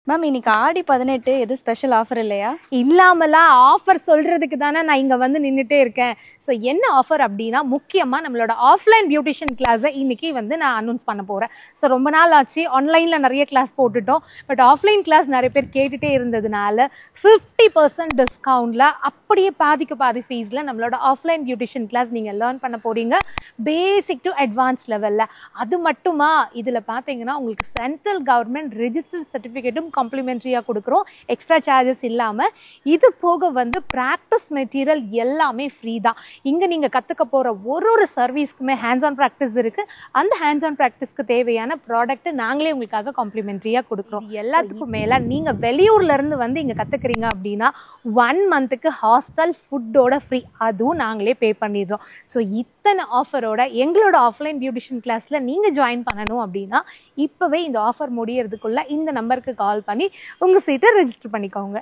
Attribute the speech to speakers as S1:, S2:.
S1: Ma'am இன்னைக்கு ஆடி 18 எது special offer இல்லையா?
S2: இல்லாமலாம் ஆஃபர் சொல்றதுக்கு தானே நான் இங்க வந்து நின்றுட்டே இருக்கேன். ஸோ என்ன ஆஃபர் அப்படின்னா, முக்கியமா நம்மளோட ஆஃப்லைன் பியூட்டிஷியன் கிளாஸை இன்னைக்கு வந்து நான் அனௌன்ஸ் பண்ண போறேன். ஸோ ரொம்ப நாள் ஆச்சு, ஆன்லைன்ல நிறைய கிளாஸ் போட்டுட்டோம். பட் ஆஃப்லைன் கிளாஸ் நிறைய பேர் கேட்டுட்டே இருந்ததுனால 50% டிஸ்கவுண்ட்ல அப்படியே பாதிக்கு பாதி ஃபீஸ்ல நம்மளோட ஆஃப்லைன் பியூட்டிஷியன் கிளாஸ் நீங்க லேர்ன் பண்ண போறீங்க. பேசிக் டு அட்வான்ஸ் லெவல்ல. அது மட்டுமா, இதுல பாத்தீங்கன்னா உங்களுக்கு சென்ட்ரல் கவர்மெண்ட் ரெஜிஸ்டர்ட் சர்டிஃபிகேட்டும் காம்ப்ளிமெண்ட்ரியாக கொடுக்குறோம், எக்ஸ்ட்ரா சார்ஜஸ் இல்லாமல். இது போக வந்து ப்ராக்டிஸ் மெட்டீரியல் எல்லாமே ஃப்ரீ தான். இங்கே நீங்கள் கற்றுக்க போகிற ஒரு சர்வீஸ்க்குமே ஹேண்ட்ஸ் ஆன் ப்ராக்டிஸ் இருக்குது. அந்த ஹேண்ட்ஸ் ஆன் ப்ராக்டிஸ்க்கு தேவையான ப்ராடக்ட்டை நாங்களே உங்களுக்காக காம்ப்ளிமெண்ட்ரியாக கொடுக்குறோம். எல்லாத்துக்கும் மேலே நீங்கள் வெளியூர்லேருந்து வந்து இங்கே கற்றுக்குறீங்க அப்படின்னா 1 மந்த்துக்கு ஹாஸ்டல் ஃபுட்டோட ஃப்ரீ, அதுவும் நாங்களே பே பண்ணிடுறோம். ஸோ இத்தனை ஆஃபரோட எங்களோட ஆஃப்லைன் பியூட்டிஷியன் கிளாஸில் நீங்கள் ஜாயின் பண்ணணும் அப்படின்னா இப்போவே இந்த ஆஃபர் முடியறதுக்குள்ள இந்த நம்பருக்கு கால் பண்ணி உங்கள் சீட்டை ரெஜிஸ்டர் பண்ணிக்கோங்க.